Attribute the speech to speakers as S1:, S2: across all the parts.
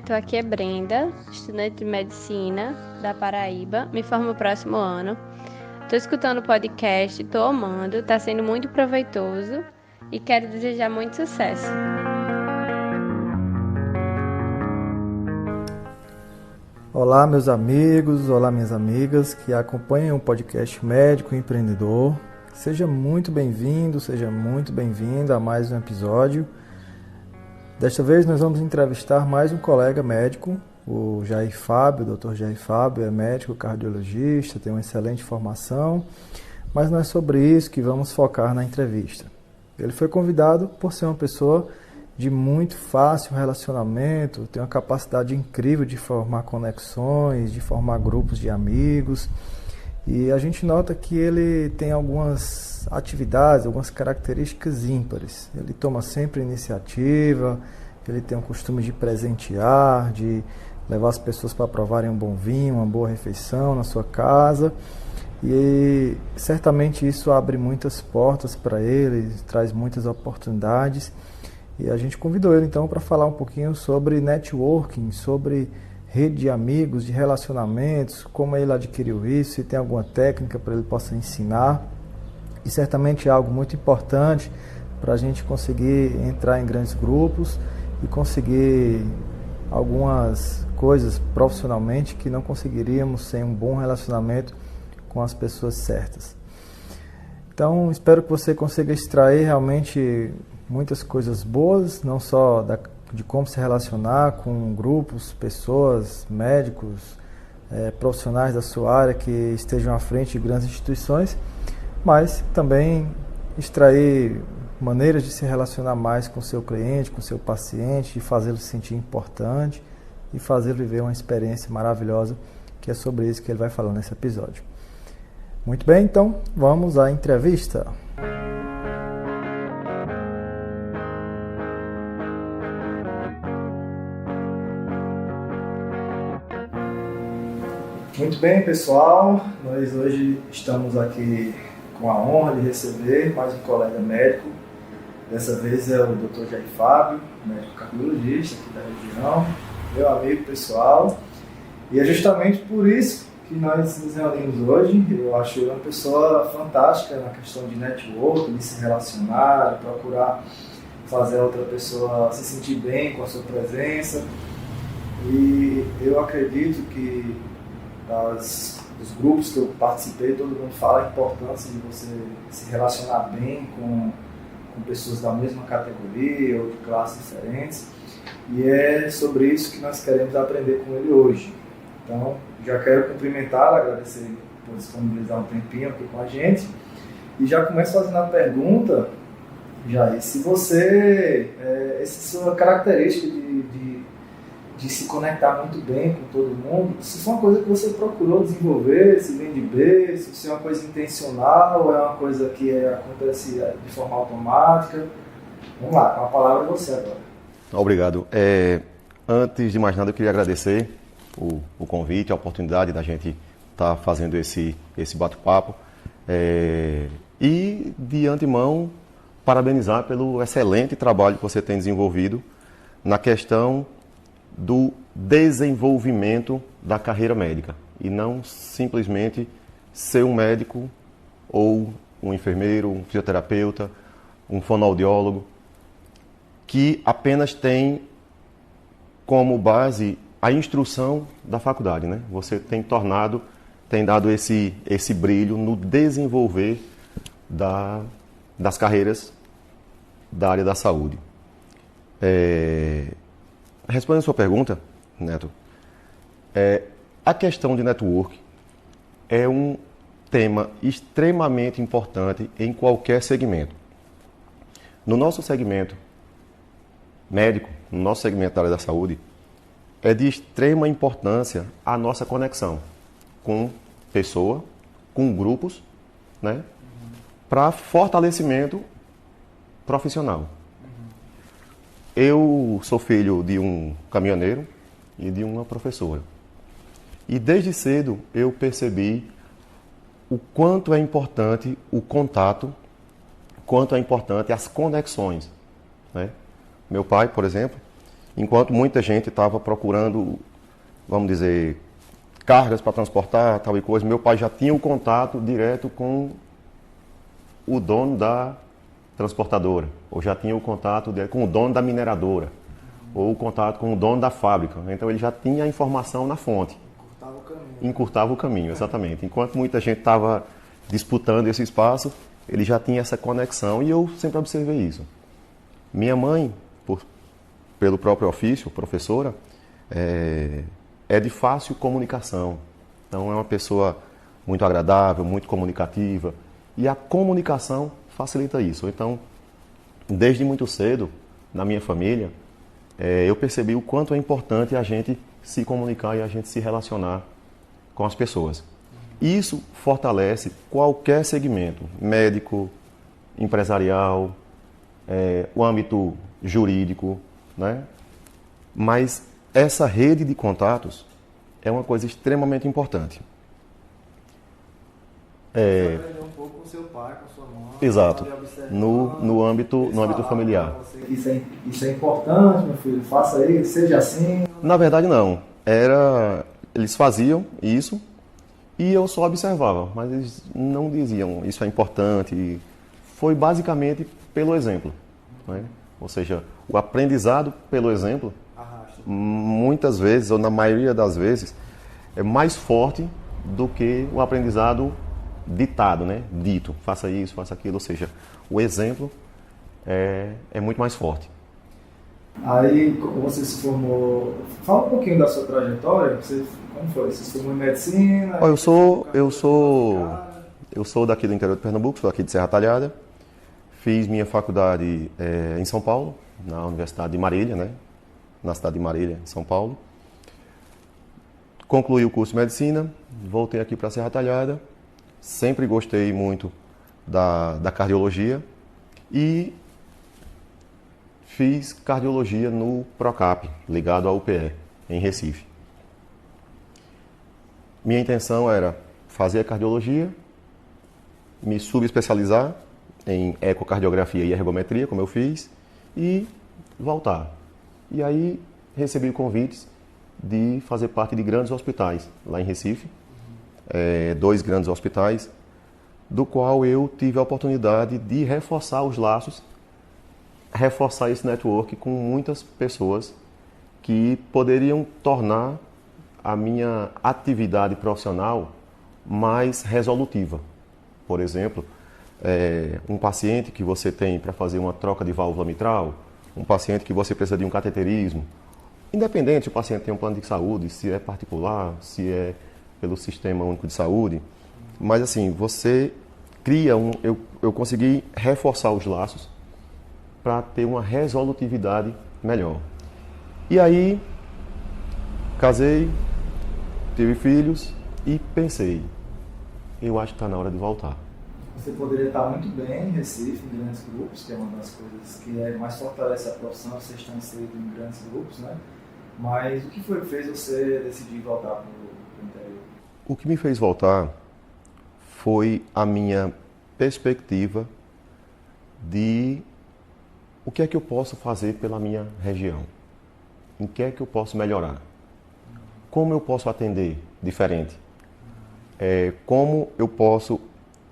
S1: Neto, aqui é Brenda, estudante de medicina da Paraíba, me formo no próximo ano. Estou escutando o podcast, estou amando, está sendo muito proveitoso e quero desejar muito sucesso.
S2: Olá, meus amigos, olá, minhas amigas que acompanham o podcast Médico Empreendedor. Seja muito bem-vindo, seja muito bem-vinda a mais um episódio. Desta vez nós vamos entrevistar mais um colega médico, o Jair Fábio, o Dr. Jair Fábio é médico cardiologista, tem uma excelente formação, mas não é sobre isso que vamos focar na entrevista. Ele foi convidado por ser uma pessoa de muito fácil relacionamento, tem uma capacidade incrível de formar conexões, de formar grupos de amigos, e a gente nota que ele tem algumas atividades, algumas características ímpares. Ele toma sempre iniciativa, ele tem o costume de presentear, de levar as pessoas para provarem um bom vinho, uma boa refeição na sua casa, e certamente isso abre muitas portas para ele, traz muitas oportunidades. E a gente convidou ele então para falar um pouquinho sobre networking, sobre rede de amigos, de relacionamentos, como ele adquiriu isso, se tem alguma técnica para ele possa ensinar. E certamente é algo muito importante para a gente conseguir entrar em grandes grupos e conseguir algumas coisas profissionalmente que não conseguiríamos sem um bom relacionamento com as pessoas certas. Então, espero que você consiga extrair realmente muitas coisas boas, não só de como se relacionar com grupos, pessoas, médicos, profissionais da sua área que estejam à frente de grandes instituições, mas também extrair maneiras de se relacionar mais com o seu cliente, com o seu paciente, de fazê-lo se sentir importante e fazê-lo viver uma experiência maravilhosa, que é sobre isso que ele vai falar nesse episódio. Muito bem, então vamos à entrevista. Muito bem, pessoal, nós hoje estamos aqui com a honra de receber mais um colega médico. Dessa vez é o Dr. Jair Fábio, médico cardiologista aqui da região, meu amigo pessoal. E é justamente por isso que nós nos reunimos hoje. Eu acho ele uma pessoa fantástica na questão de network, de se relacionar, de procurar fazer a outra pessoa se sentir bem com a sua presença. E eu acredito que dos grupos que eu participei, todo mundo fala a importância de você se relacionar bem com pessoas da mesma categoria ou de classes diferentes, e é sobre isso que nós queremos aprender com ele hoje. Então, já quero cumprimentá-lo, agradecer por disponibilizar um tempinho aqui com a gente, e já começo fazendo a pergunta, Jair, se você, essa sua característica de se conectar muito bem com todo mundo, se foi uma coisa que você procurou desenvolver, se vem de berço, se é uma coisa intencional ou é uma coisa que acontece de forma automática. Vamos lá, com a palavra você agora.
S3: Obrigado. Antes de mais nada, eu queria agradecer o convite, a oportunidade da gente estar fazendo esse bate-papo e, de antemão, parabenizar pelo excelente trabalho que você tem desenvolvido na questão do desenvolvimento da carreira médica e não simplesmente ser um médico ou um enfermeiro, um fisioterapeuta, um fonoaudiólogo que apenas tem como base a instrução da faculdade, né? Você tem dado esse brilho no desenvolver das carreiras da área da saúde. Respondendo a sua pergunta, Neto, a questão de network é um tema extremamente importante em qualquer segmento. No nosso segmento médico, no nosso segmento da área da saúde, é de extrema importância a nossa conexão com pessoa, com grupos, né, para fortalecimento profissional. Eu sou filho de um caminhoneiro e de uma professora. E desde cedo eu percebi o quanto é importante o contato, quanto é importante as conexões, né? Meu pai, por exemplo, Enquanto muita gente estava procurando, vamos dizer, cargas para transportar, tal e coisa, meu pai já tinha o contato direto com o dono da transportadora, ou já tinha o contato com o dono da mineradora, ou o contato com o dono da fábrica. Então ele já tinha a informação na fonte.
S2: Encurtava o caminho.
S3: Encurtava o caminho, exatamente. Enquanto muita gente estava disputando esse espaço, ele já tinha essa conexão e eu sempre observei isso. Minha mãe, pelo próprio ofício, professora, é de fácil comunicação. Então é uma pessoa muito agradável, muito comunicativa. E a comunicação facilita isso. Então, desde muito cedo, na minha família, eu percebi o quanto é importante a gente se comunicar e a gente se relacionar com as pessoas. Isso fortalece qualquer segmento, médico, empresarial, o âmbito jurídico, né? Mas essa rede de contatos é uma coisa extremamente importante.
S2: Você aprendeu um pouco com seu pai, com sua mãe.
S3: Exato. No âmbito familiar.
S2: Isso é importante, meu filho, faça isso, seja assim.
S3: Na verdade, não. Eles faziam isso e eu só observava, mas eles não diziam isso é importante. Foi basicamente pelo exemplo, né? Ou seja, o aprendizado pelo exemplo, muitas vezes, ou na maioria das vezes, é mais forte do que o aprendizado ditado, né? Dito, faça isso, faça aquilo. Ou seja, o exemplo é muito mais forte.
S2: Aí você se formou. Fala um pouquinho da sua trajetória. Como foi? Você se formou em medicina?
S3: Eu sou daqui do interior de Pernambuco, sou aqui de Serra Talhada. Fiz minha faculdade em São Paulo, na Universidade de Marília, né? Na cidade de Marília, em São Paulo. Concluí o curso de medicina, voltei aqui para Serra Talhada. Sempre gostei muito da cardiologia e fiz cardiologia no Procap, ligado à UPE, em Recife. Minha intenção era fazer a cardiologia, me subespecializar em ecocardiografia e ergometria, como eu fiz, e voltar. E aí recebi convites de fazer parte de grandes hospitais lá em Recife, 2 grandes hospitais, do qual eu tive a oportunidade de reforçar os laços, reforçar esse network com muitas pessoas que poderiam tornar a minha atividade profissional mais resolutiva. Por exemplo, um paciente que você tem para fazer uma troca de válvula mitral, um paciente que você precisa de um cateterismo, independente se o paciente tem um plano de saúde, se é particular, se é pelo Sistema Único de Saúde, mas assim, você cria eu consegui reforçar os laços para ter uma resolutividade melhor. E aí, casei, tive filhos e pensei, eu acho que está na hora de voltar.
S2: Você poderia estar muito bem em Recife, em grandes grupos, que é uma das coisas que mais fortalece a profissão, você está inserido em grandes grupos, né? Mas o que foi que fez você decidir voltar para o interior?
S3: O que me fez voltar foi a minha perspectiva de o que é que eu posso fazer pela minha região, em que é que eu posso melhorar, como eu posso atender diferente, como eu posso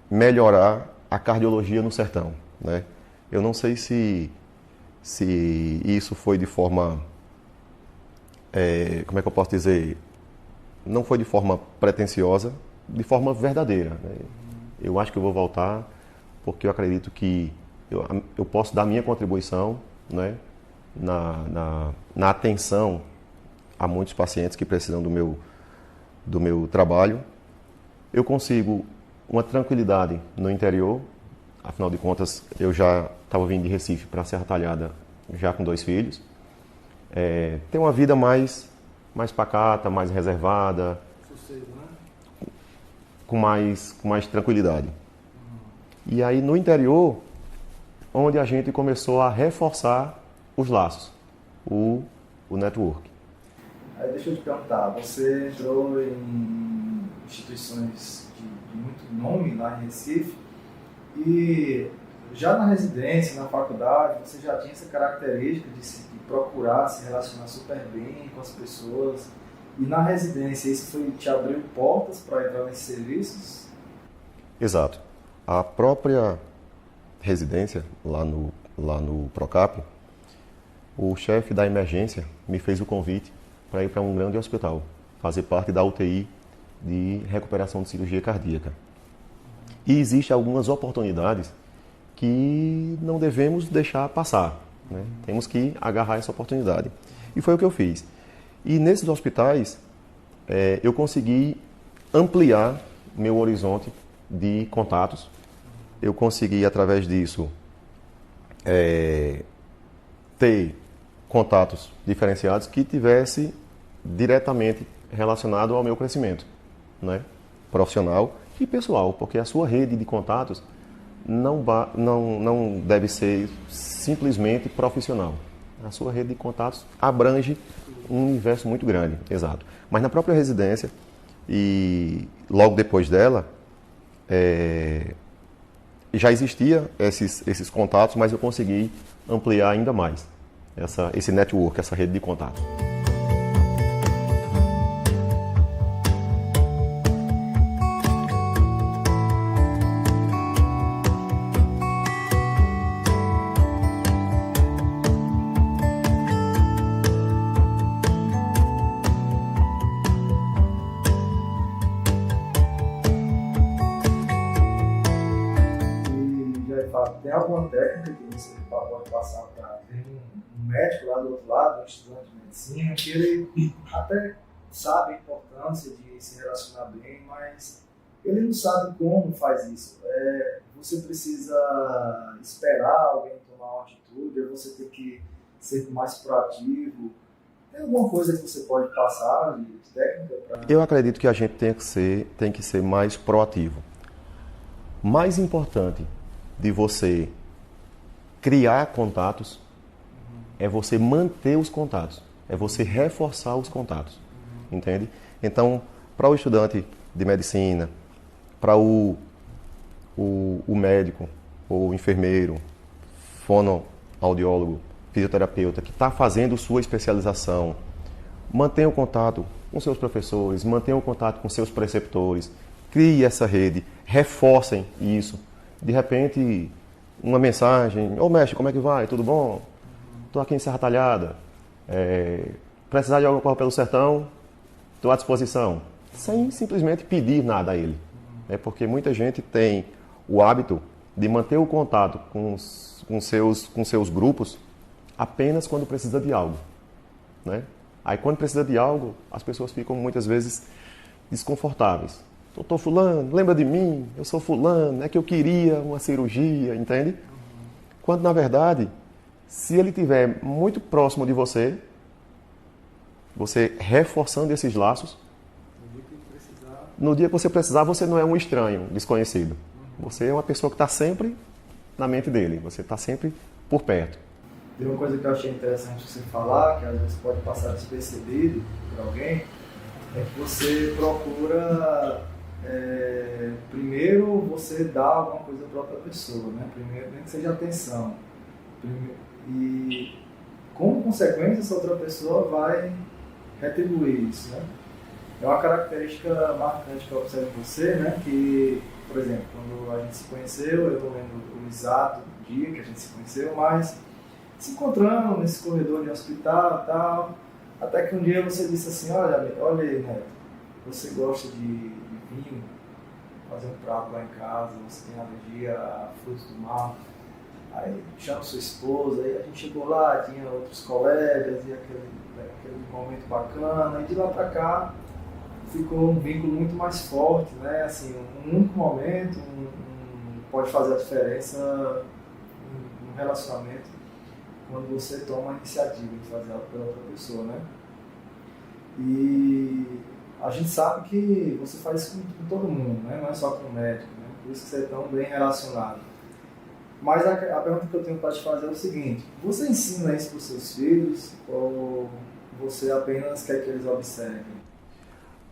S3: melhorar a cardiologia no sertão, né? Eu não sei se isso foi de forma, como é que eu posso dizer, não foi de forma pretensiosa, de forma verdadeira, né? Eu acho que eu vou voltar porque eu acredito que eu posso dar minha contribuição, né, na atenção a muitos pacientes que precisam do meu trabalho. Eu consigo uma tranquilidade no interior, afinal de contas eu já estava vindo de Recife para Serra Talhada já com 2 filhos. Ter uma vida mais pacata, mais reservada,
S2: Sossego, né?
S3: com mais tranquilidade. E aí no interior, onde a gente começou a reforçar os laços, o network.
S2: Aí deixa eu te perguntar, você entrou em instituições de muito nome lá em Recife e já na residência, na faculdade, você já tinha essa característica de procurar se relacionar super bem com as pessoas. E na residência, isso te abriu portas para entrar nesses serviços?
S3: Exato. A própria residência, lá no Procap, o chefe da emergência me fez o convite para ir para um grande hospital, fazer parte da UTI de recuperação de cirurgia cardíaca. E existem algumas oportunidades que não devemos deixar passar, né? Temos que agarrar essa oportunidade. E foi o que eu fiz. E nesses hospitais, eu consegui ampliar meu horizonte de contatos. Eu consegui, através disso, ter contatos diferenciados que tivesse diretamente relacionado ao meu crescimento, né? Profissional e pessoal, porque a sua rede de contatos não deve ser simplesmente profissional. A sua rede de contatos abrange um universo muito grande, exato. Mas na própria residência, e logo depois dela, já existia esses contatos, mas eu consegui ampliar ainda mais esse network, essa rede de contatos.
S2: Tem alguma técnica que você pode passar para um médico lá do outro lado, um estudante de medicina, que ele até sabe a importância de se relacionar bem, mas ele não sabe como faz isso. Você precisa esperar alguém tomar uma atitude, você tem que ser mais proativo. Tem alguma coisa que você pode passar de técnica?
S3: Eu acredito que a gente tem que ser mais proativo. Mais importante de você criar contatos é você manter os contatos, é você reforçar os contatos, entende? Então, para o estudante de medicina, para o médico, o enfermeiro, fonoaudiólogo, fisioterapeuta que está fazendo sua especialização, mantenha o contato com seus professores, mantenha o contato com seus preceptores, crie essa rede, reforcem isso. De repente, uma mensagem: ô mestre, como é que vai? Tudo bom? Estou aqui em Serra Talhada. Precisar de alguma coisa pelo sertão? Estou à disposição. Sem simplesmente pedir nada a ele. Porque muita gente tem o hábito de manter o contato com seus grupos apenas quando precisa de algo, né? Aí quando precisa de algo, as pessoas ficam muitas vezes desconfortáveis. Doutor fulano, lembra de mim? Eu sou fulano, é que eu queria uma cirurgia, entende? Quando, na verdade, se ele estiver muito próximo de você, você reforçando esses laços, no dia que você precisar, você não é um estranho, desconhecido. Você é uma pessoa que está sempre na mente dele, você está sempre por perto.
S2: Tem uma coisa que eu achei interessante você falar, que às vezes pode passar despercebido por alguém, é que você procura... primeiro você dá alguma coisa para outra pessoa, né? Primeiro, nem que seja atenção. E como consequência, essa outra pessoa vai retribuir isso, né? É uma característica marcante que eu observo em você, né? Que, por exemplo, quando a gente se conheceu, eu não lembro o exato dia que a gente se conheceu, mas se encontramos nesse corredor de hospital e tal, até que um dia você disse assim: olha aí, Neto, você gosta de vinho, fazer um prato lá em casa, você tem alergia a frutos do mar, aí chama sua esposa, aí a gente chegou lá, tinha outros colegas, e aquele momento bacana, e de lá pra cá ficou um vínculo muito mais forte, né? Assim, um único momento pode fazer a diferença no relacionamento quando você toma a iniciativa de fazer algo pela outra pessoa, né? E a gente sabe que você faz isso com todo mundo, né? Não é só com o médico, né? Por isso que você é tão bem relacionado. Mas a pergunta que eu tenho para te fazer é o seguinte: você ensina isso para os seus filhos ou você apenas quer que eles observem?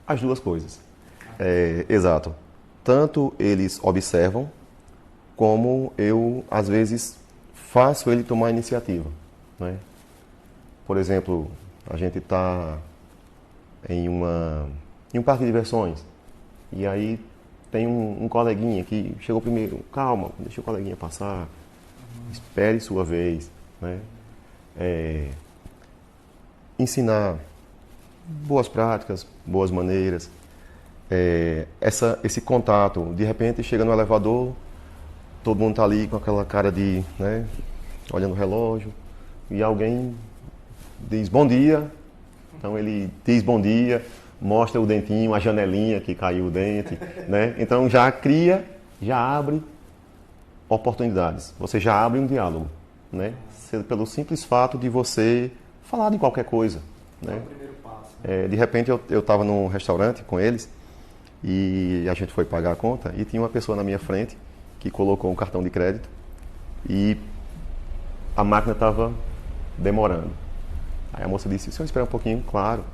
S3: As duas coisas. Exato. Tanto eles observam, como eu, às vezes, faço ele tomar iniciativa, né? Por exemplo, a gente está em um parque de diversões e aí tem um coleguinha que chegou primeiro. Calma, deixa o coleguinha passar, espere sua vez, né? Ensinar boas práticas, boas maneiras, esse contato. De repente chega no elevador, todo mundo está ali com aquela cara de, né, olhando o relógio, e alguém diz bom dia. Então ele diz bom dia, mostra o dentinho, a janelinha que caiu o dente, né? Então já abre oportunidades, você já abre um diálogo, né? Pelo simples fato de você falar de qualquer coisa, né?
S2: É o primeiro passo.
S3: De repente eu estava num restaurante com eles e a gente foi pagar a conta e tinha uma pessoa na minha frente que colocou um cartão de crédito e a máquina estava demorando. Aí a moça disse, o senhor espera um pouquinho, claro.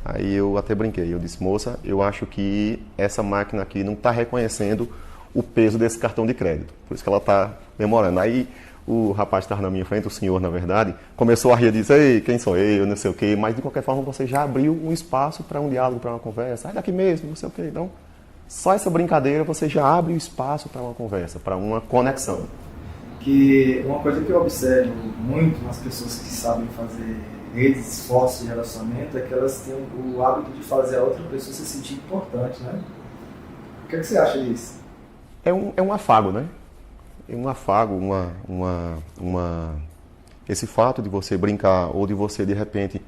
S3: Aí eu até brinquei, eu disse, moça, eu acho que essa máquina aqui não está reconhecendo o peso desse cartão de crédito, por isso que ela está demorando. Aí o rapaz que estava na minha frente, o senhor na verdade, começou a rir e disse, ei, quem sou eu, não sei o quê, mas de qualquer forma você já abriu um espaço para um diálogo, para uma conversa, daqui mesmo, não sei o quê. Então, só essa brincadeira você já abre o espaço para uma conversa, para uma conexão.
S2: Que uma coisa que eu observo muito nas pessoas que sabem fazer redes fortes de relacionamento é que elas têm o hábito de fazer a outra pessoa se sentir importante, né? O que você acha disso?
S3: É um afago, né? É um afago, esse fato de você brincar ou de você, de repente,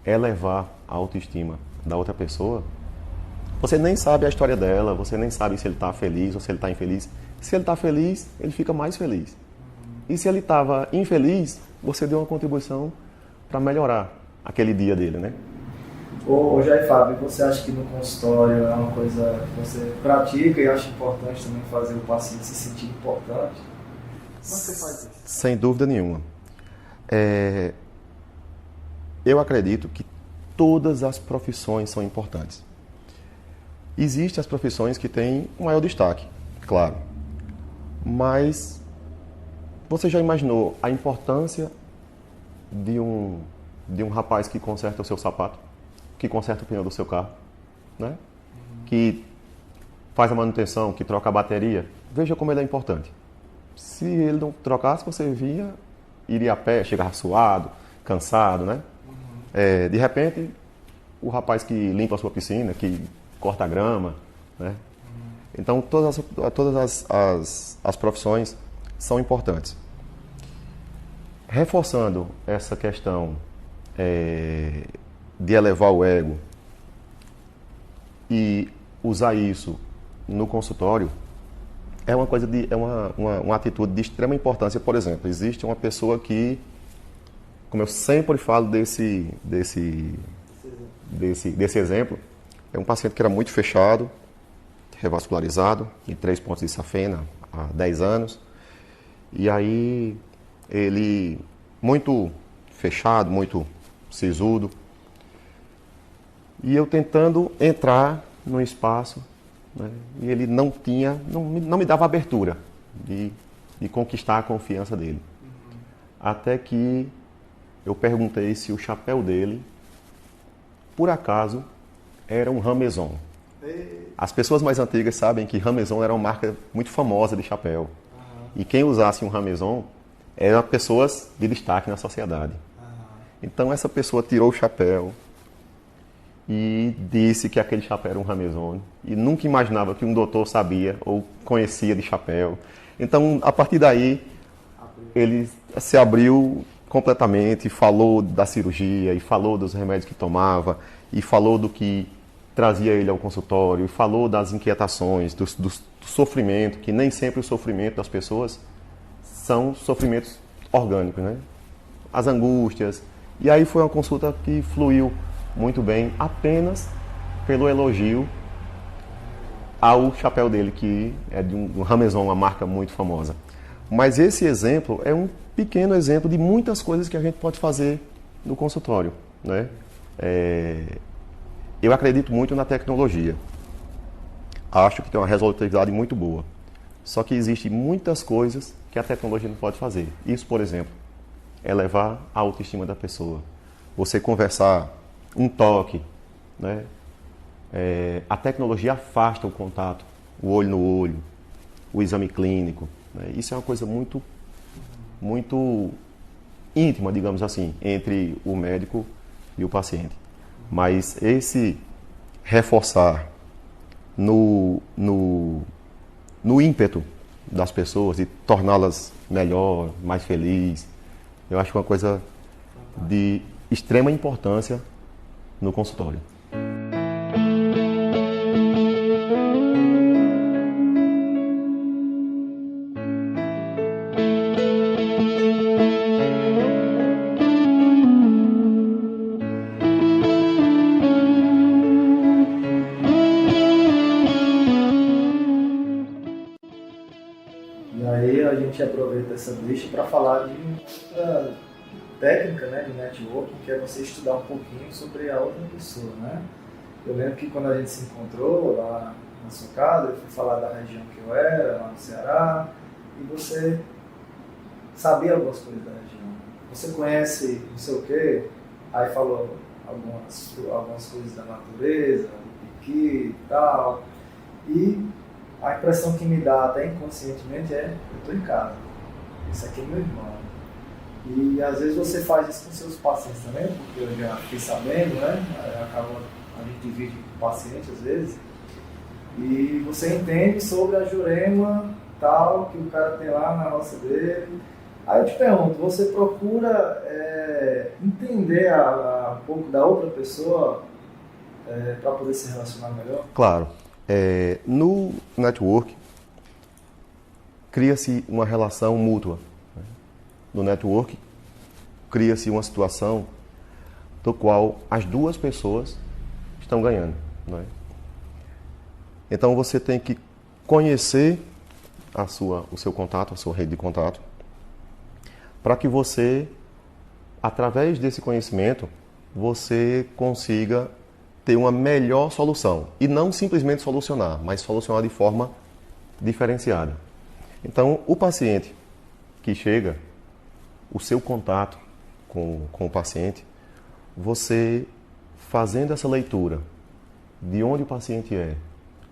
S3: elevar a autoestima da outra pessoa. Você nem sabe a história dela, você nem sabe se ele está feliz ou se ele está infeliz. Se ele está feliz, ele fica mais feliz. E se ele estava infeliz, você deu uma contribuição para melhorar aquele dia dele, né?
S2: Ô Jair Fábio, você acha que no consultório é uma coisa que você pratica e acha importante também fazer o paciente se sentir importante? Como você faz isso?
S3: Sem dúvida nenhuma. Eu acredito que todas as profissões são importantes. Existem as profissões que têm um maior destaque, claro. Mas você já imaginou a importância de um rapaz que conserta o seu sapato, que conserta o pneu do seu carro, né? Que faz a manutenção, que troca a bateria? Veja como ele é importante. Se ele não trocasse, você iria a pé, chegava suado, cansado, né? De repente, o rapaz que limpa a sua piscina, que corta a grama, né? Então, todas as profissões são importantes. Reforçando essa questão de elevar o ego e usar isso no consultório, é uma coisa uma atitude de extrema importância. Por exemplo, existe uma pessoa que, como eu sempre falo desse exemplo, é um paciente que era muito fechado, revascularizado, em 3 pontos de safena há 10 anos. E aí ele, muito fechado, muito sisudo, e eu tentando entrar no espaço, né, e ele não me dava abertura de conquistar a confiança dele. Até que eu perguntei se o chapéu dele, por acaso, era um Rameson. As pessoas mais antigas sabem que Rameson era uma marca muito famosa de chapéu. E quem usasse um Rameson eram pessoas de destaque na sociedade. Então essa pessoa tirou o chapéu e disse que aquele chapéu era um Rameson. E nunca imaginava que um doutor sabia ou conhecia de chapéu. Então, a partir daí, ele se abriu completamente, falou da cirurgia, e falou dos remédios que tomava, e falou do que trazia ele ao consultório, e falou das inquietações, do sofrimento, que nem sempre o sofrimento das pessoas são sofrimentos orgânicos, né? As angústias. E aí foi uma consulta que fluiu muito bem, apenas pelo elogio ao chapéu dele, que é de um Rameson, uma marca muito famosa. Mas esse exemplo é um pequeno exemplo de muitas coisas que a gente pode fazer no consultório, né? Eu acredito muito na tecnologia. Acho que tem uma resolutividade muito boa. Só que existem muitas coisas que a tecnologia não pode fazer. Isso, por exemplo, é elevar a autoestima da pessoa. Você conversar, um toque, né? A tecnologia afasta o contato, o olho no olho, o exame clínico. Né? Isso é uma coisa muito, muito íntima, digamos assim, entre o médico e o paciente. Mas esse reforçar no ímpeto das pessoas e torná-las melhor, mais felizes, eu acho uma coisa de extrema importância no consultório.
S2: E aí a gente aproveita essa deixa para falar de outra técnica, né, de networking, que é você estudar um pouquinho sobre a outra pessoa, né? Eu lembro que quando a gente se encontrou lá na sua casa, eu fui falar da região que eu era, lá no Ceará, e você sabia algumas coisas da região. Você conhece não sei o quê, aí falou algumas coisas da natureza, do piqui e tal, e a impressão que me dá até inconscientemente é: eu estou em casa, esse aqui é meu irmão. E às vezes você faz isso com seus pacientes também, porque eu já fiquei sabendo, né? A gente divide com o paciente às vezes, e você entende sobre a Jurema tal, que o cara tem lá na roça dele. Aí eu te pergunto, você procura entender um pouco da outra pessoa para poder se relacionar melhor?
S3: Claro. No network, cria-se uma relação mútua. No network, cria-se uma situação do qual as duas pessoas estão ganhando. Não é? Então, você tem que conhecer o seu contato, a sua rede de contato, para que você, através desse conhecimento, você consiga ter uma melhor solução. E não simplesmente solucionar, mas solucionar de forma diferenciada. Então, o paciente que chega, o seu contato com o paciente, você fazendo essa leitura de onde o paciente é,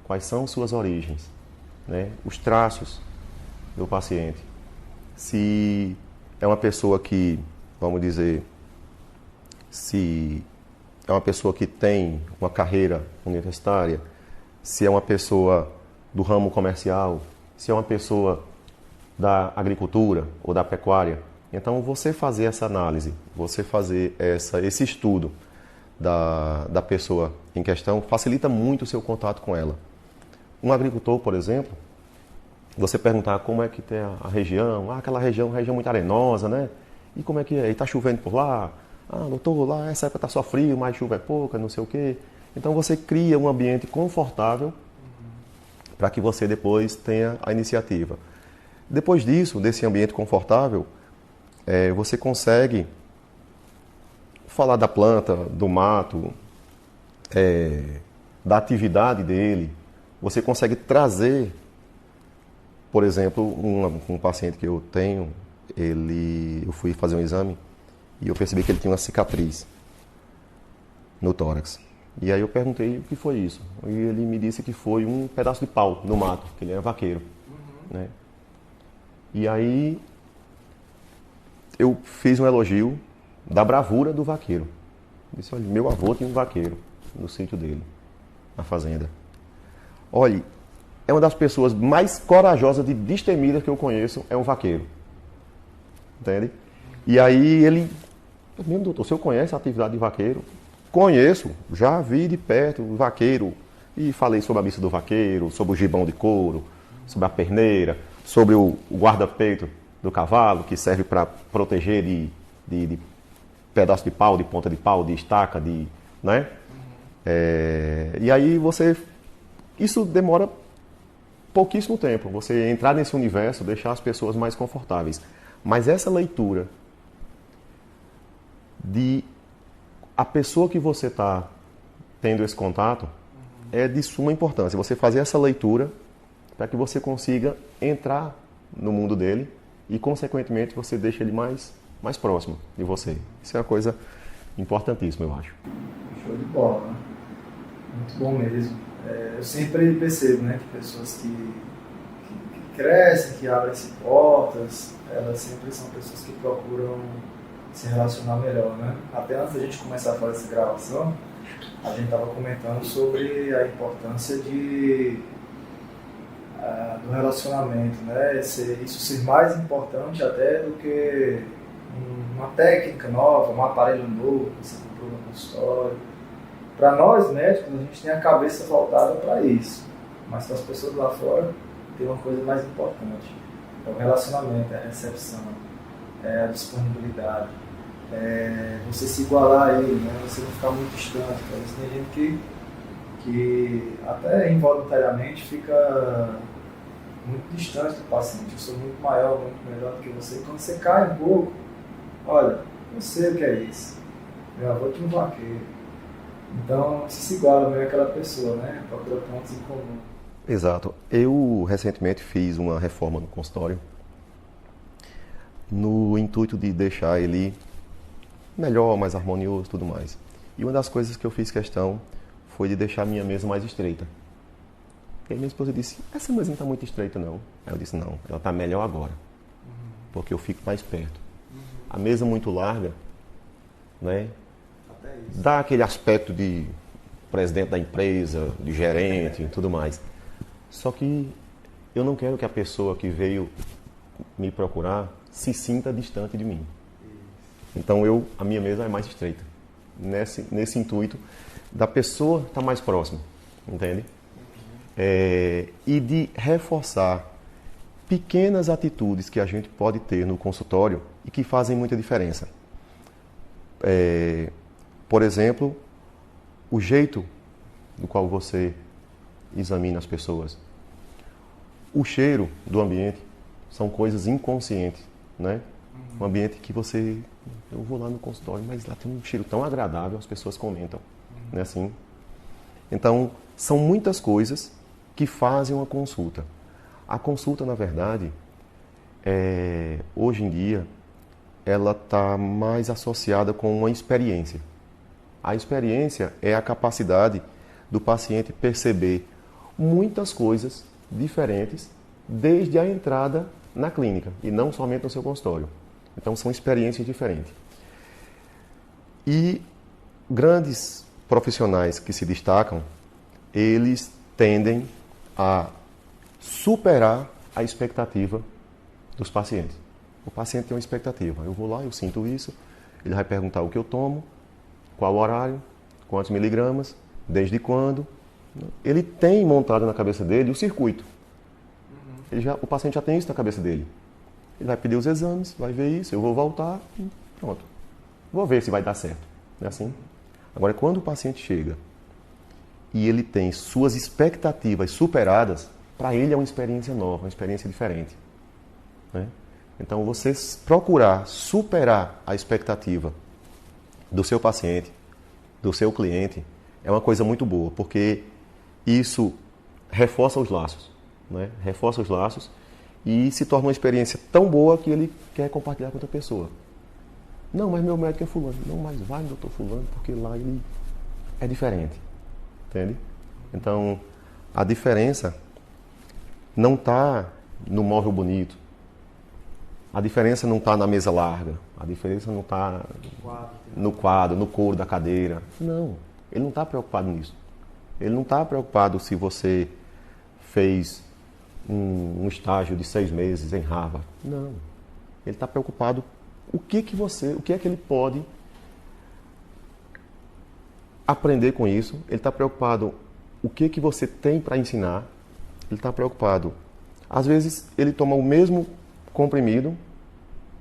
S3: quais são suas origens, né, os traços do paciente, se é uma pessoa que, vamos dizer, se é uma pessoa que tem uma carreira universitária, se é uma pessoa do ramo comercial, se é uma pessoa da agricultura ou da pecuária. Então, você fazer essa análise, você fazer esse estudo da pessoa em questão, facilita muito o seu contato com ela. Um agricultor, por exemplo, você perguntar como é que tem a região, aquela região muito arenosa, né? E como é que é? E está chovendo por lá? Doutor, lá essa época está só frio, mas chuva é pouca, não sei o quê. Então, você cria um ambiente confortável para que você depois tenha a iniciativa. Depois disso, desse ambiente confortável, você consegue falar da planta, do mato, da atividade dele. Você consegue trazer, por exemplo, um paciente que eu tenho, eu fui fazer um exame e eu percebi que ele tinha uma cicatriz no tórax. E aí eu perguntei o que foi isso. E ele me disse que foi um pedaço de pau no mato, que ele era vaqueiro. Né? E aí eu fiz um elogio da bravura do vaqueiro. Disse: olha, meu avô tinha um vaqueiro no sítio dele, na fazenda. Olha, é uma das pessoas mais corajosas e destemidas que eu conheço, é um vaqueiro. Entende? E aí ele: meu doutor, o senhor conhece a atividade de vaqueiro? Conheço, já vi de perto o vaqueiro. E falei sobre a missa do vaqueiro, sobre o gibão de couro, sobre a perneira, sobre o guarda-peito do cavalo, que serve para proteger de pedaço de pau, de ponta de pau, de estaca, né? E aí isso demora pouquíssimo tempo, você entrar nesse universo, deixar as pessoas mais confortáveis. Mas essa leitura de a pessoa que você está tendo esse contato é de suma importância. Você fazer essa leitura para que você consiga entrar no mundo dele e, consequentemente, você deixa ele mais próximo de você. Isso é uma coisa importantíssima, eu acho.
S2: Show de bola, né? Muito bom mesmo. Eu sempre percebo, né, que pessoas que crescem, que abrem-se portas, elas sempre são pessoas que procuram se relacionar melhor, né? Até antes da gente começar a fazer essa gravação, a gente estava comentando sobre a importância do relacionamento, né? Isso ser mais importante até do que uma técnica nova, um aparelho novo que você comprou no consultório. Para nós médicos, a gente tem a cabeça voltada para isso, mas para as pessoas lá fora tem uma coisa mais importante: é o relacionamento, é a recepção, é a disponibilidade, é você se igualar a ele, né? Você não ficar muito distante. Por isso tem gente que até involuntariamente fica muito distante do paciente. Eu sou muito maior, muito melhor do que você. Quando você cai um pouco, olha, eu sei o que é isso. Meu avô tinha um vaqueiro. Então, você se iguala meio àquela pessoa, né? Procura pontos em comum.
S3: Exato. Eu, recentemente, fiz uma reforma no consultório no intuito de deixar ele melhor, mais harmonioso e tudo mais. E uma das coisas que eu fiz questão foi de deixar a minha mesa mais estreita. E aí minha esposa disse, essa mesa não está muito estreita não. Aí eu disse, não, ela está melhor agora, porque eu fico mais perto. A mesa muito larga, né, dá aquele aspecto de presidente da empresa, de gerente e tudo mais. Só que eu não quero que a pessoa que veio me procurar se sinta distante de mim. Então a minha mesa é mais estreita, nesse intuito da pessoa estar mais próxima, entende? E de reforçar pequenas atitudes que a gente pode ter no consultório e que fazem muita diferença. Por exemplo, o jeito do qual você examina as pessoas. O cheiro do ambiente são coisas inconscientes, né? Um ambiente que você... Eu vou lá no consultório, mas lá tem um cheiro tão agradável, as pessoas comentam, né? Assim. Então, são muitas coisas que fazem uma consulta. A consulta, na verdade, hoje em dia, ela está mais associada com uma experiência. A experiência é a capacidade do paciente perceber muitas coisas diferentes desde a entrada na clínica e não somente no seu consultório. Então, são experiências diferentes. E grandes profissionais que se destacam, eles tendem a superar a expectativa dos pacientes. O paciente tem uma expectativa. Eu vou lá, eu sinto isso, ele vai perguntar o que eu tomo, qual o horário, quantos miligramas, desde quando. Ele tem montado na cabeça dele o circuito. O paciente já tem isso na cabeça dele. Ele vai pedir os exames, vai ver isso, eu vou voltar e pronto. Vou ver se vai dar certo. Não é assim? Agora, quando o paciente chega e ele tem suas expectativas superadas, para ele é uma experiência nova, uma experiência diferente. Né? Então, você procurar superar a expectativa do seu paciente, do seu cliente, é uma coisa muito boa, porque isso reforça os laços, né? Reforça os laços e se torna uma experiência tão boa que ele quer compartilhar com outra pessoa. Não, mas meu médico é fulano. Não, mas vai no doutor fulano, porque lá ele é diferente. Entende? Então, a diferença não está no móvel bonito. A diferença não está na mesa larga. A diferença não está no quadro, no couro da cadeira. Não, ele não está preocupado nisso. Ele não está preocupado se você fez um estágio de 6 meses em Harvard. Não. Ele está preocupado o que é que ele pode aprender com isso. Ele está preocupado o que você tem para ensinar. Ele está preocupado. Às vezes ele toma o mesmo comprimido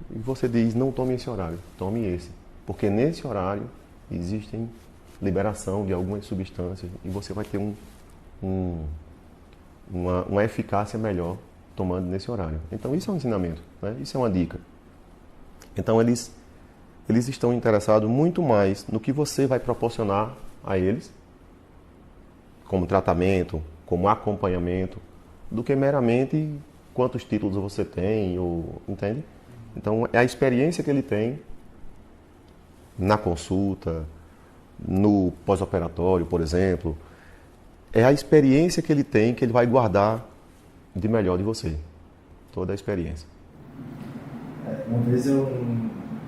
S3: e você diz, não tome esse horário, tome esse. Porque nesse horário existem liberação de algumas substâncias e você vai ter uma eficácia melhor tomando nesse horário. Então isso é um ensinamento, né? Isso é uma dica. Então eles estão interessados muito mais no que você vai proporcionar a eles, como tratamento, como acompanhamento, do que meramente quantos títulos você tem, entende? Então, é a experiência que ele tem na consulta, no pós-operatório, por exemplo. É a experiência que ele tem que ele vai guardar de melhor de você. Toda a experiência.
S2: Uma vez eu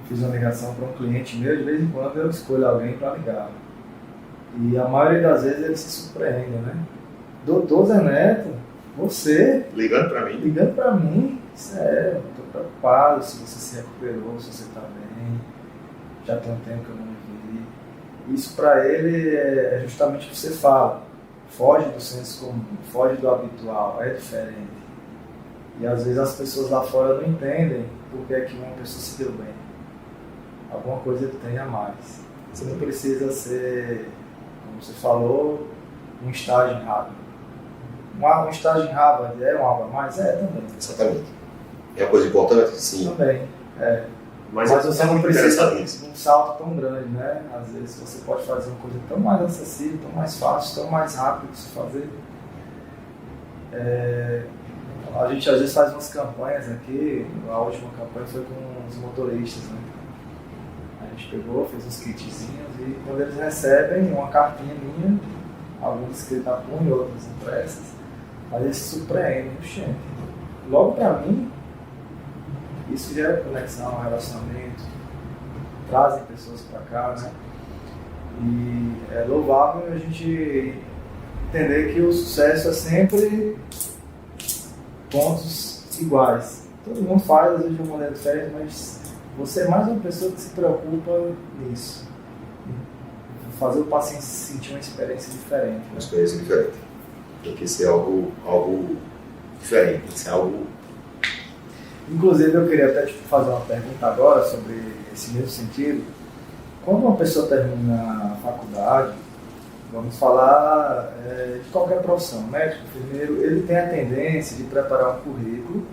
S2: fiz uma ligação para um cliente meu, de vez em quando eu escolho alguém para ligar. E a maioria das vezes ele se surpreende, né? Doutor Zé Neto, você...
S3: Ligando para mim?
S2: Ligando para mim, sério, estou preocupado se você se recuperou, se você está bem. Já tem um tempo que eu não me vi. Isso para ele é justamente o que você fala. Foge do senso comum, foge do habitual, é diferente. E às vezes as pessoas lá fora não entendem por que é que uma pessoa se deu bem. Alguma coisa ele tem a mais. Você não precisa ser, como você falou, um estágio em Harvard. Um estágio em Harvard é um algo a mais? É, também.
S4: Exatamente. É uma coisa importante? Sim.
S2: Também, é. Mas você não precisa de um salto tão grande, né? Às vezes você pode fazer uma coisa tão mais acessível, tão mais fácil, tão mais rápido de se fazer. A gente às vezes faz umas campanhas aqui, a última campanha foi com os motoristas, né? A gente pegou, fez uns kitzinhos e quando eles recebem uma cartinha minha, algumas escritas a punho, outras impressas, aí eles se surpreendem, gente. Logo pra mim, isso gera conexão, relacionamento, trazem pessoas pra cá, né? E é louvável a gente entender que o sucesso é sempre pontos iguais. Todo mundo faz, às vezes, de uma maneira diferente, mas você é mais uma pessoa que se preocupa nisso. Fazer o paciente sentir uma experiência diferente.
S4: Uma experiência diferente. Tem que ser algo diferente, tem que ser algo...
S2: Inclusive, eu queria até te fazer uma pergunta agora sobre esse mesmo sentido. Quando uma pessoa termina a faculdade, vamos falar de qualquer profissão, médico, enfermeiro, ele tem a tendência de preparar um currículo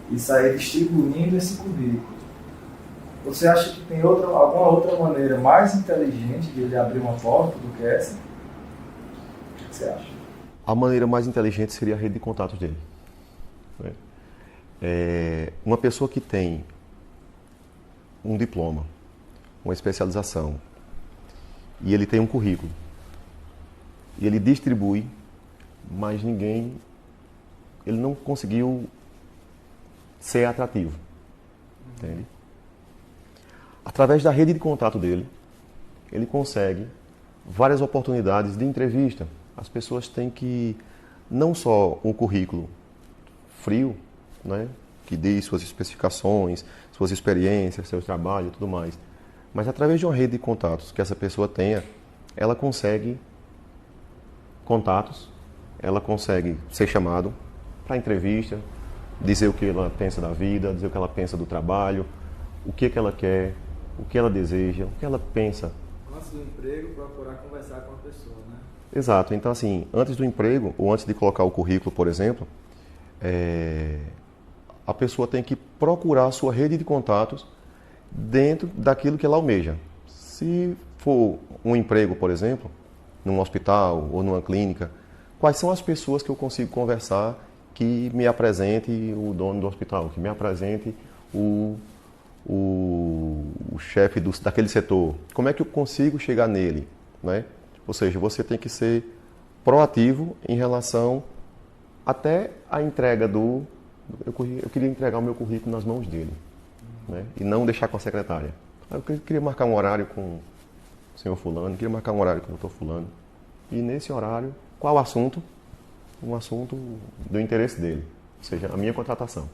S2: e sair distribuindo esse currículo. Você acha que tem alguma outra maneira mais inteligente de ele abrir uma porta do que essa? O que você acha?
S3: A maneira mais inteligente seria a rede de contatos dele. Uma pessoa que tem um diploma, uma especialização, e ele tem um currículo, e ele distribui, mas ele não conseguiu ser atrativo, entende? Através da rede de contato dele, ele consegue várias oportunidades de entrevista. As pessoas têm que, não só um currículo frio, né, que diz suas especificações, suas experiências, seu trabalho e tudo mais, mas através de uma rede de contatos que essa pessoa tenha, ela consegue contatos, ela consegue ser chamado para entrevista, dizer o que ela pensa da vida, dizer o que ela pensa do trabalho, o que ela quer, o que ela deseja, o que ela pensa.
S2: Antes do emprego, procurar conversar com a pessoa, né?
S3: Exato. Então, assim, antes do emprego, ou antes de colocar o currículo, por exemplo, a pessoa tem que procurar a sua rede de contatos dentro daquilo que ela almeja. Se for um emprego, por exemplo, num hospital ou numa clínica, quais são as pessoas que eu consigo conversar que me apresente o dono do hospital, que me apresente o chefe daquele setor? Como é que eu consigo chegar nele, né? Ou seja, você tem que ser proativo em relação até a entrega eu queria entregar o meu currículo nas mãos dele, né? E não deixar com a secretária. Eu queria marcar um horário com o senhor fulano, queria marcar um horário com o doutor fulano. E nesse horário, qual assunto? Um assunto do interesse dele, ou seja, a minha contratação.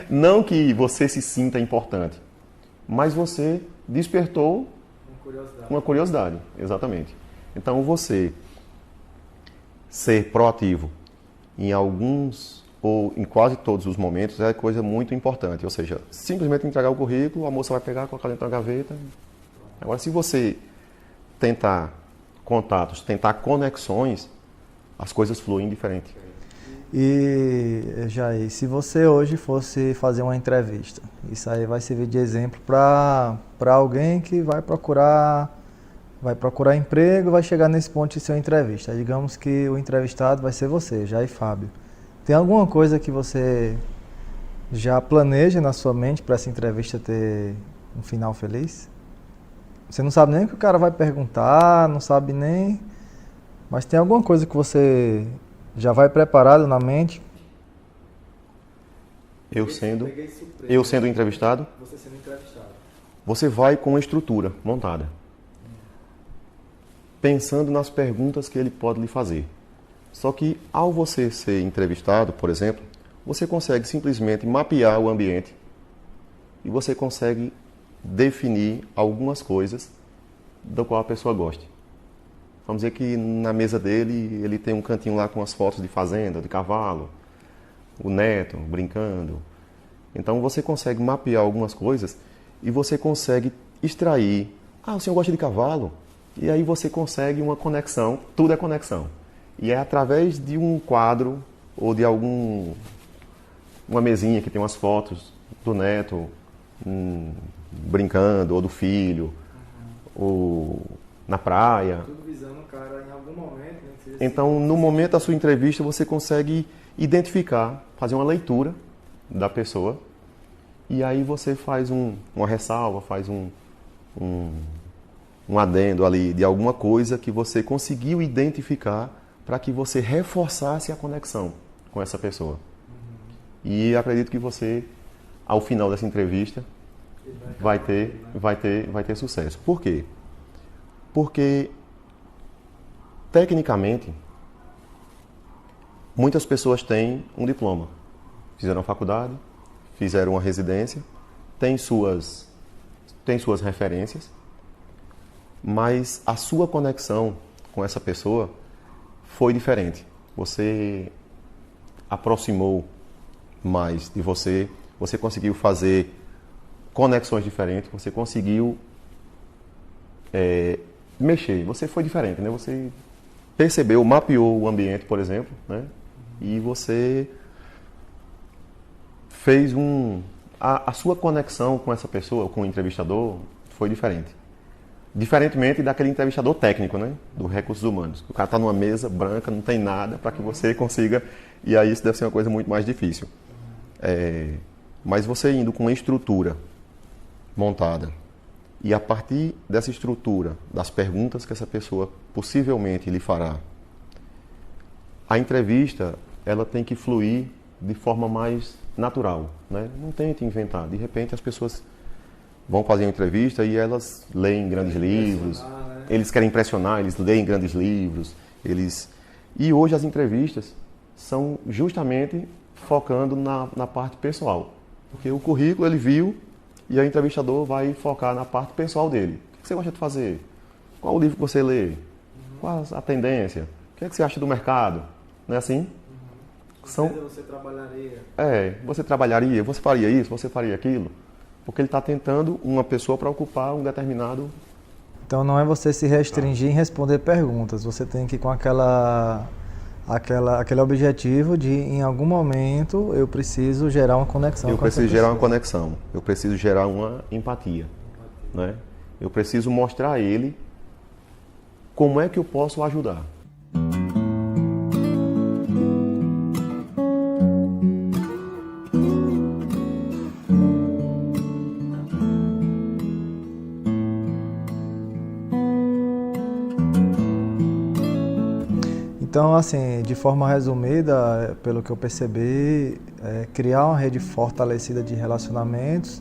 S3: Não que você se sinta importante, mas você despertou uma curiosidade, exatamente. Então, você ser proativo em alguns ou em quase todos os momentos é coisa muito importante. Ou seja, simplesmente entregar o currículo, a moça vai pegar, colocar dentro da gaveta. Agora, se você tentar contatos, tentar conexões, as coisas fluem diferente.
S2: E, Jair, se você hoje fosse fazer uma entrevista, isso aí vai servir de exemplo para alguém que vai procurar vai procurar emprego, vai chegar nesse ponto de ser uma entrevista. Aí, digamos que o entrevistado vai ser você, Jair Fábio. Tem alguma coisa que você já planeja na sua mente para essa entrevista ter um final feliz? Você não sabe nem o que o cara vai perguntar, não sabe nem... Mas tem alguma coisa que você já vai preparado na mente?
S3: Eu sendo entrevistado?
S2: Você sendo entrevistado.
S3: Você vai com uma estrutura montada, pensando nas perguntas que ele pode lhe fazer. Só que ao você ser entrevistado, por exemplo, você consegue simplesmente mapear o ambiente e você consegue definir algumas coisas do qual a pessoa goste. Vamos dizer que na mesa dele, ele tem um cantinho lá com as fotos de fazenda, de cavalo, o neto brincando. Então você consegue mapear algumas coisas e você consegue extrair, o senhor gosta de cavalo? E aí você consegue uma conexão, tudo é conexão. E é através de um quadro ou de uma mesinha que tem umas fotos do neto brincando, ou do filho, ou na praia.
S2: Tudo visando o cara em algum momento. Né?
S3: Então, no momento da sua entrevista, você consegue identificar, fazer uma leitura da pessoa, e aí você faz uma ressalva, faz um adendo ali de alguma coisa que você conseguiu identificar para que você reforçasse a conexão com essa pessoa. E acredito que você, ao final dessa entrevista, vai ter sucesso. Por quê? Porque, tecnicamente, muitas pessoas têm um diploma. Fizeram a faculdade, fizeram uma residência, têm suas referências, mas a sua conexão com essa pessoa foi diferente. Você aproximou mais de você, você conseguiu fazer conexões diferentes, você conseguiu mexer, você foi diferente, né? Você percebeu, mapeou o ambiente, por exemplo, né? E você fez a sua conexão com essa pessoa, com o entrevistador, foi diferente. Diferentemente daquele entrevistador técnico, né? Do recursos humanos. O cara está numa mesa branca, não tem nada para que você consiga, e aí isso deve ser uma coisa muito mais difícil. Mas você indo com uma estrutura montada, e a partir dessa estrutura, das perguntas que essa pessoa possivelmente lhe fará, a entrevista ela tem que fluir de forma mais natural, né? Não tente inventar. De repente as pessoas vão fazer uma entrevista e elas leem grandes livros, né? Eles querem impressionar, eles leem grandes livros, E hoje as entrevistas são justamente focando na parte pessoal. Porque o currículo ele viu e o entrevistador vai focar na parte pessoal dele. O que você gosta de fazer? Qual o livro que você lê? Qual a tendência? O que é que você acha do mercado? Não é assim?
S2: Você trabalharia?
S3: Você trabalharia, você faria isso, você faria aquilo. Porque ele está tentando uma pessoa para ocupar um determinado...
S2: Então não é você se restringir em responder perguntas, você tem que ir com aquele objetivo de, em algum momento, eu preciso gerar uma conexão.
S3: Eu preciso gerar uma conexão, eu preciso gerar uma empatia. Né? Eu preciso mostrar a ele como é que eu posso ajudar.
S2: Então, assim, de forma resumida, pelo que eu percebi, criar uma rede fortalecida de relacionamentos,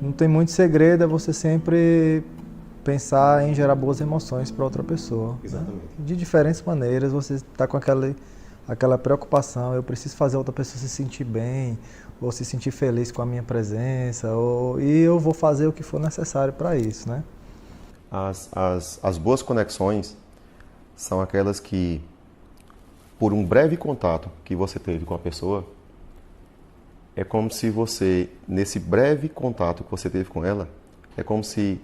S2: não tem muito segredo, é você sempre pensar em gerar boas emoções para outra pessoa.
S3: Exatamente.
S2: Né? De diferentes maneiras, você está com aquela preocupação, eu preciso fazer a outra pessoa se sentir bem, ou se sentir feliz com a minha presença, e eu vou fazer o que for necessário para isso, né?
S3: As boas conexões são aquelas que, por um breve contato que você teve com a pessoa, é como se você, nesse breve contato que você teve com ela, é como se,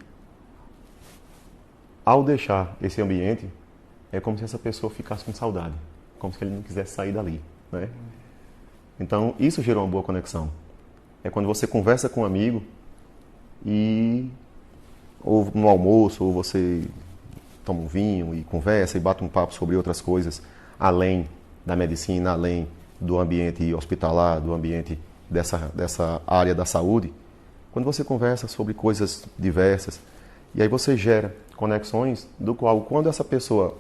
S3: ao deixar esse ambiente, é como se essa pessoa ficasse com saudade, como se ele não quisesse sair dali, né? Então, isso gerou uma boa conexão. É quando você conversa com um amigo ou no almoço, ou você toma um vinho e conversa e bate um papo sobre outras coisas, além da medicina, além do ambiente hospitalar, do ambiente dessa área da saúde, quando você conversa sobre coisas diversas, e aí você gera conexões do qual, quando essa pessoa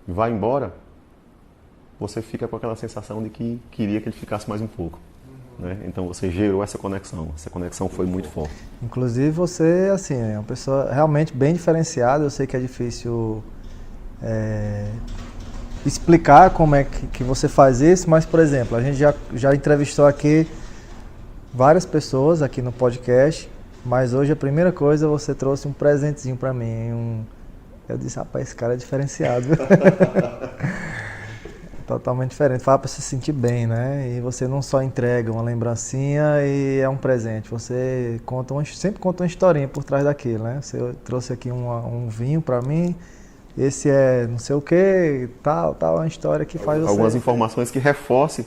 S3: vai embora, você fica com aquela sensação de que queria que ele ficasse mais um pouco. Né? Então você gerou essa conexão foi muito forte.
S2: Inclusive você, assim, é uma pessoa realmente bem diferenciada. Eu sei que é difícil explicar como é que você faz isso, mas, por exemplo, a gente já entrevistou aqui várias pessoas aqui no podcast, mas hoje a primeira coisa, você trouxe um presentezinho para mim. Eu disse, rapaz, esse cara é diferenciado. Totalmente diferente, fala para se sentir bem, né? E você não só entrega uma lembrancinha e é um presente, você sempre conta uma historinha por trás daquilo, né? Você trouxe aqui um vinho para mim, esse é não sei o que, tal, uma história que faz você...
S3: Algumas informações que reforcem,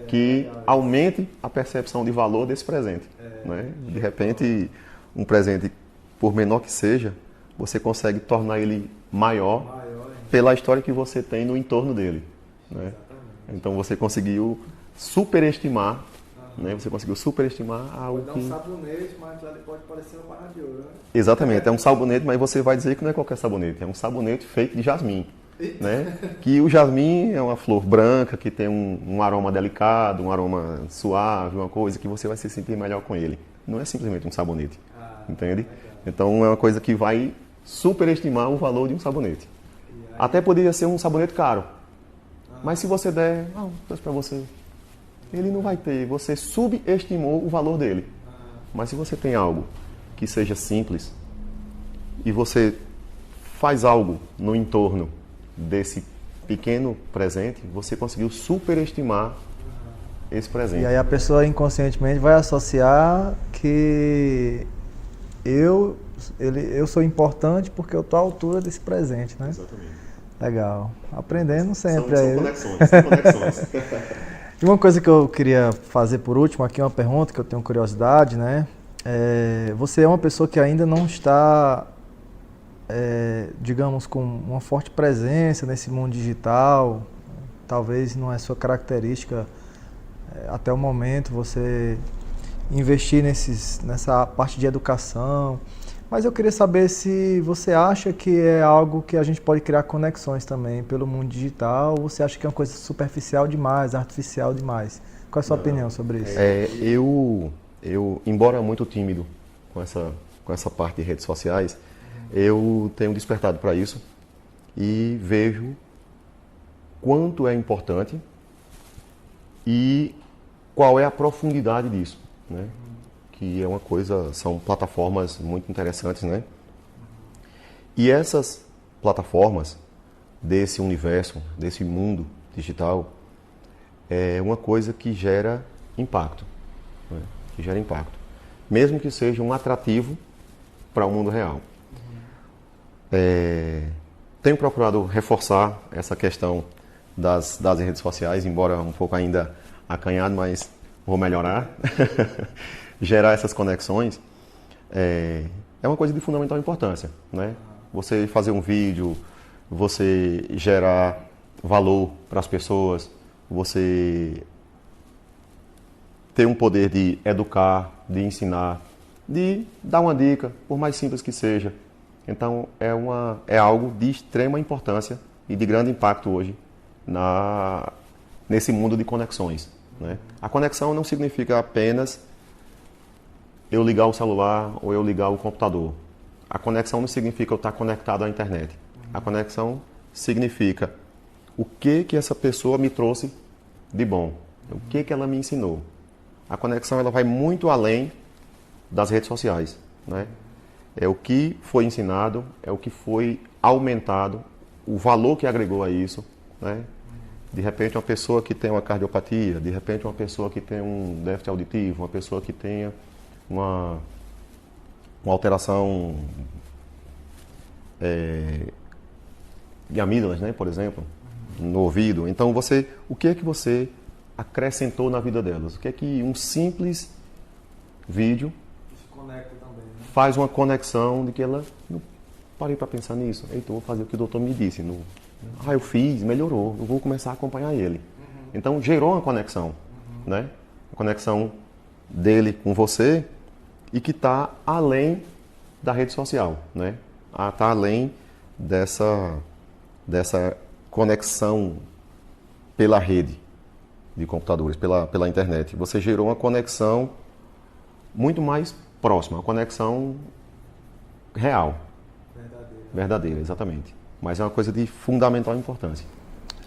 S3: que aumente a percepção de valor desse presente. Né? De repente, um presente, por menor que seja, você consegue tornar ele maior pela história que você tem no entorno dele. Né? Então você conseguiu superestimar, né? Você conseguiu superestimar algo
S2: que... Pode dar um sabonete, mas ali pode parecer uma barra de ouro, né?
S3: Exatamente, é um sabonete, mas você vai dizer que não é qualquer sabonete, é um sabonete feito de jasmim. Né? Que o jasmim é uma flor branca, que tem um aroma delicado, um aroma suave, uma coisa que você vai se sentir melhor com ele. Não é simplesmente um sabonete, entende? Então é uma coisa que vai superestimar o valor de um sabonete. Até poderia ser um sabonete caro. Mas se você der, trouxe para você, ele não vai ter, você subestimou o valor dele. Mas se você tem algo que seja simples e você faz algo no entorno desse pequeno presente, você conseguiu superestimar esse presente.
S2: E aí a pessoa inconscientemente vai associar que eu sou importante porque eu estou à altura desse presente, né?
S3: Exatamente.
S2: Legal. Aprendendo sempre.
S3: São conexões.
S2: E uma coisa que eu queria fazer por último, aqui uma pergunta que eu tenho curiosidade, né? Você é uma pessoa que ainda não está, digamos, com uma forte presença nesse mundo digital. Talvez não é sua característica, até o momento, você investir nessa parte de educação. Mas eu queria saber se você acha que é algo que a gente pode criar conexões também pelo mundo digital, ou você acha que é uma coisa superficial demais, artificial demais? Qual é a sua opinião sobre isso?
S3: Eu, embora muito tímido com essa parte de redes sociais, eu tenho despertado para isso e vejo quanto é importante e qual é a profundidade disso, né? Que é uma coisa, são plataformas muito interessantes, né? E essas plataformas desse universo, desse mundo digital, é uma coisa que gera impacto, né? Que gera impacto, mesmo que seja um atrativo para o mundo real. Tenho procurado reforçar essa questão das redes sociais, embora um pouco ainda acanhado, mas vou melhorar. Gerar essas conexões é uma coisa de fundamental importância, né? Você fazer um vídeo, você gerar valor para as pessoas, você ter um poder de educar, de ensinar, de dar uma dica, por mais simples que seja. Então é algo de extrema importância e de grande impacto hoje nesse mundo de conexões, né? A conexão não significa apenas eu ligar o celular ou eu ligar o computador. A conexão não significa eu estar conectado à internet. A conexão significa o que essa pessoa me trouxe de bom, o que ela me ensinou. A conexão ela vai muito além das redes sociais, né? É o que foi ensinado, é o que foi aumentado, o valor que agregou a isso, né? De repente uma pessoa que tem uma cardiopatia, de repente uma pessoa que tem um déficit auditivo, uma pessoa que tenha uma alteração de amígdalas, né, por exemplo, no ouvido. Então, o que é que você acrescentou na vida delas? O que é que um simples vídeo faz uma conexão de que ela parei para pensar nisso. Então, vou fazer o que o doutor me disse. Eu fiz, melhorou, eu vou começar a acompanhar ele. Então, gerou uma conexão, né? Uma conexão dele com você e que está além da rede social, né? Está além dessa conexão pela rede de computadores, pela internet. Você gerou uma conexão muito mais próxima, uma conexão real. Verdadeira, exatamente. Mas é uma coisa de fundamental importância.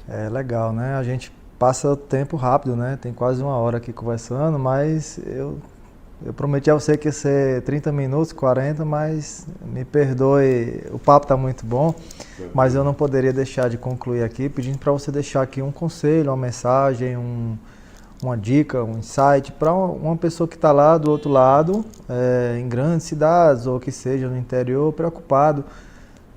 S2: É legal, né? A gente passa o tempo rápido, né? Tem quase 1 hora aqui conversando, mas eu prometi a você que ia ser 30 minutos, 40, mas me perdoe, o papo está muito bom, mas eu não poderia deixar de concluir aqui pedindo para você deixar aqui um conselho, uma mensagem, uma dica, um insight para uma pessoa que está lá do outro lado, em grandes cidades ou que seja no interior, preocupado.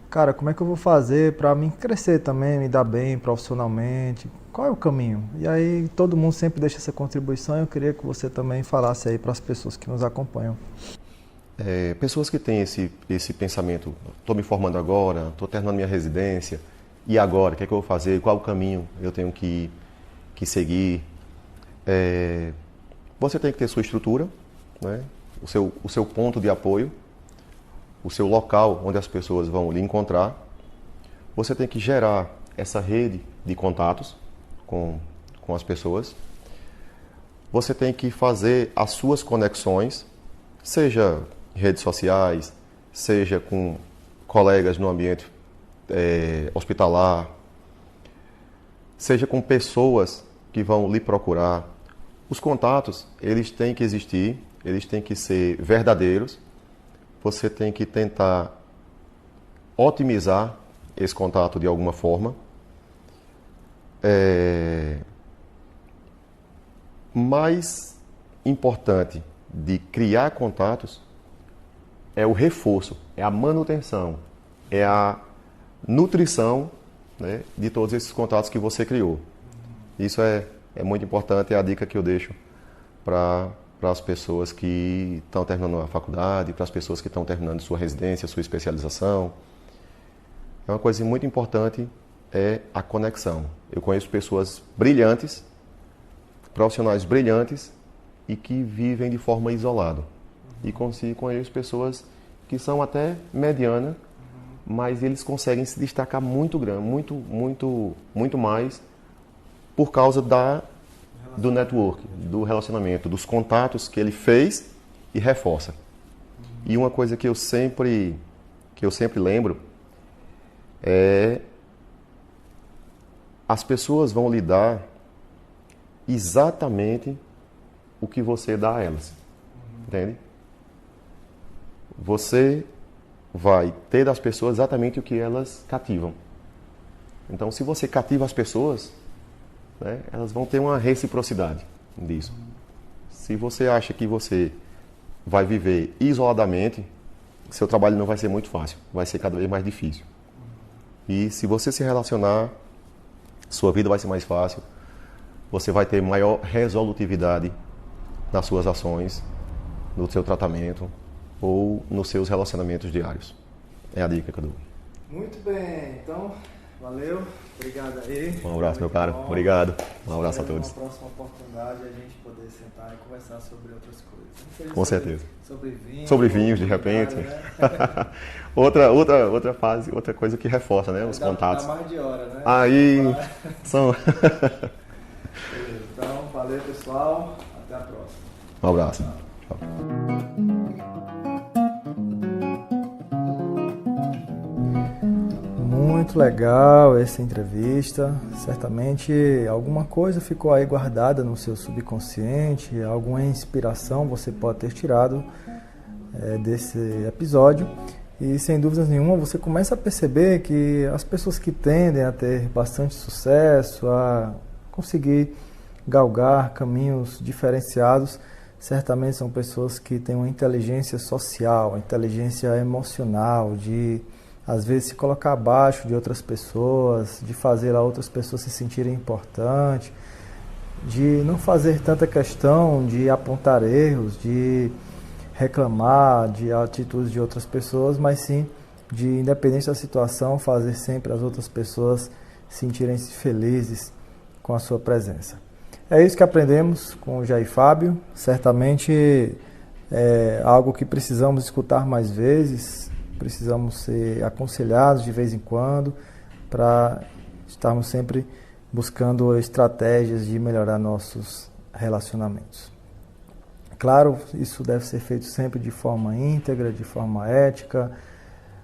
S2: Cara, como é que eu vou fazer para mim crescer também, me dar bem profissionalmente? Qual é o caminho? E aí todo mundo sempre deixa essa contribuição. Eu queria que você também falasse aí para as pessoas que nos acompanham.
S3: Pessoas que têm esse pensamento, estou me formando agora, estou terminando minha residência, e agora? O que é que eu vou fazer? Qual o caminho eu tenho que seguir? Você tem que ter sua estrutura, né? o seu ponto de apoio, o seu local onde as pessoas vão lhe encontrar. Você tem que gerar essa rede de contatos com as pessoas. Você tem que fazer as suas conexões, seja em redes sociais, seja com colegas no ambiente hospitalar, seja com pessoas que vão lhe procurar. Os contatos, eles têm que existir, eles têm que ser verdadeiros. Você tem que tentar otimizar esse contato de alguma forma. Mais importante de criar contatos é o reforço, é a manutenção, é a nutrição, né, de todos esses contatos que você criou. Isso é muito importante, é a dica que eu deixo para as pessoas que estão terminando a faculdade, para as pessoas que estão terminando sua residência, sua especialização. É uma coisa muito importante, é a conexão. Eu conheço pessoas brilhantes, profissionais brilhantes e que vivem de forma isolada. E conheço pessoas que são até medianas, mas eles conseguem se destacar muito mais por causa do network, do relacionamento, dos contatos que ele fez e reforça. E uma coisa que eu sempre lembro é: as pessoas vão lhe dar exatamente o que você dá a elas. Entende? Você vai ter das pessoas exatamente o que elas cativam. Então, se você cativa as pessoas, né, elas vão ter uma reciprocidade disso. Se você acha que você vai viver isoladamente, seu trabalho não vai ser muito fácil, vai ser cada vez mais difícil. E se você se relacionar, sua vida vai ser mais fácil, você vai ter maior resolutividade nas suas ações, no seu tratamento ou nos seus relacionamentos diários. É a dica que eu dou.
S2: Muito bem, então, valeu, obrigado aí.
S3: Um abraço, meu caro, obrigado. Um abraço a todos.
S2: Uma próxima oportunidade a gente poder sentar e conversar sobre outras coisas.
S3: Com certeza.
S2: Sobre vinhos.
S3: Sobre vinhos, de repente. Né? outra fase, outra coisa que reforça, né? Os contatos.
S2: Dá mais de hora, né?
S3: Aí são.
S2: Beleza, então, valeu, pessoal. Até a próxima.
S3: Um abraço. Tchau.
S2: Muito legal essa entrevista. Certamente alguma coisa ficou aí guardada no seu subconsciente, alguma inspiração você pode ter tirado desse episódio. E sem dúvidas nenhuma você começa a perceber que as pessoas que tendem a ter bastante sucesso, a conseguir galgar caminhos diferenciados, certamente são pessoas que têm uma inteligência social, uma inteligência emocional, de às vezes se colocar abaixo de outras pessoas, de fazer outras pessoas se sentirem importantes, de não fazer tanta questão de apontar erros, de reclamar de atitudes de outras pessoas, mas sim de, independente da situação, fazer sempre as outras pessoas sentirem-se felizes com a sua presença. É isso que aprendemos com o Jair Fábio. Certamente é algo que precisamos escutar mais vezes, precisamos ser aconselhados de vez em quando para estarmos sempre buscando estratégias de melhorar nossos relacionamentos. Claro, isso deve ser feito sempre de forma íntegra, de forma ética,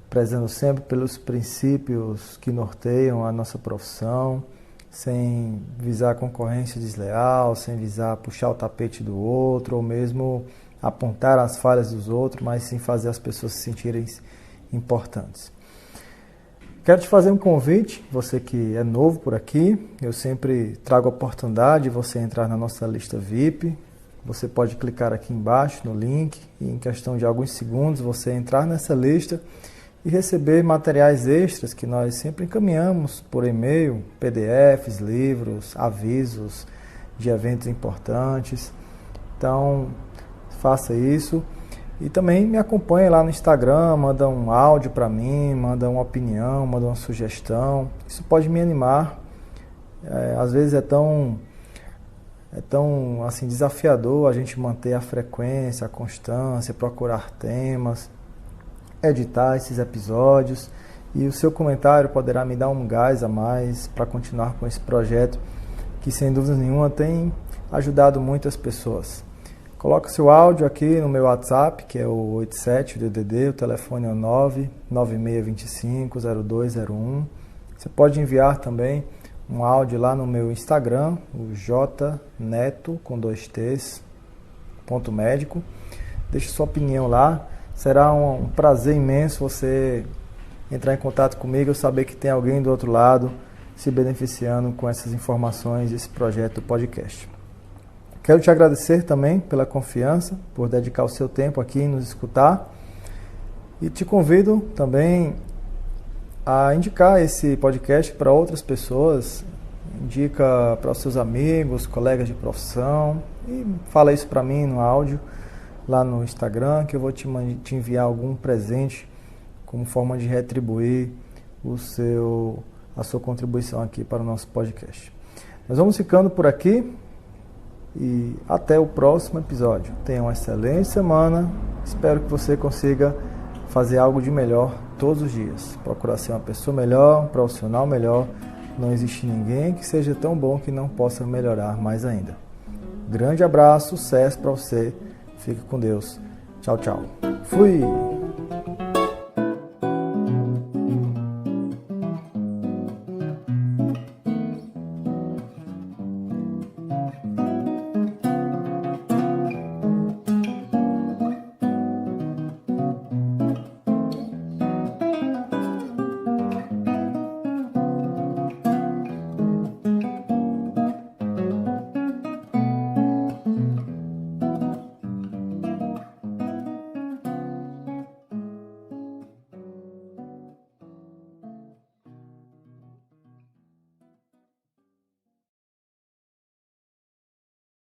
S2: prezando sempre pelos princípios que norteiam a nossa profissão, sem visar concorrência desleal, sem visar puxar o tapete do outro, ou mesmo apontar as falhas dos outros, mas sim fazer as pessoas se sentirem importantes. Quero te fazer um convite, você que é novo por aqui, eu sempre trago a oportunidade de você entrar na nossa lista VIP. Você pode clicar aqui embaixo no link e em questão de alguns segundos você entrar nessa lista e receber materiais extras que nós sempre encaminhamos por e-mail, PDFs, livros, avisos de eventos importantes. Então, faça isso. E também me acompanhe lá no Instagram, manda um áudio para mim, manda uma opinião, manda uma sugestão. Isso pode me animar. Às vezes é tão assim, desafiador a gente manter a frequência, a constância, procurar temas, editar esses episódios. E o seu comentário poderá me dar um gás a mais para continuar com esse projeto que, sem dúvida nenhuma, tem ajudado muitas pessoas. Coloca seu áudio aqui no meu WhatsApp, que é o 87 DDD, o telefone é o 996250201. Você pode enviar também um áudio lá no meu Instagram, o jneto, com 2 T's, .médico. Deixe sua opinião lá. Será um prazer imenso você entrar em contato comigo, eu saber que tem alguém do outro lado se beneficiando com essas informações desse projeto do podcast. Quero te agradecer também pela confiança, por dedicar o seu tempo aqui e nos escutar. E te convido também a indicar esse podcast para outras pessoas. Indica para os seus amigos, colegas de profissão. E fala isso para mim no áudio, lá no Instagram, que eu vou te enviar algum presente como forma de retribuir a sua contribuição aqui para o nosso podcast. Nós vamos ficando por aqui. E até o próximo episódio. Tenha uma excelente semana. Espero que você consiga fazer algo de melhor todos os dias. Procurar ser uma pessoa melhor, um profissional melhor. Não existe ninguém que seja tão bom que não possa melhorar mais ainda. Grande abraço, sucesso para você. Fique com Deus. Tchau, tchau. Fui!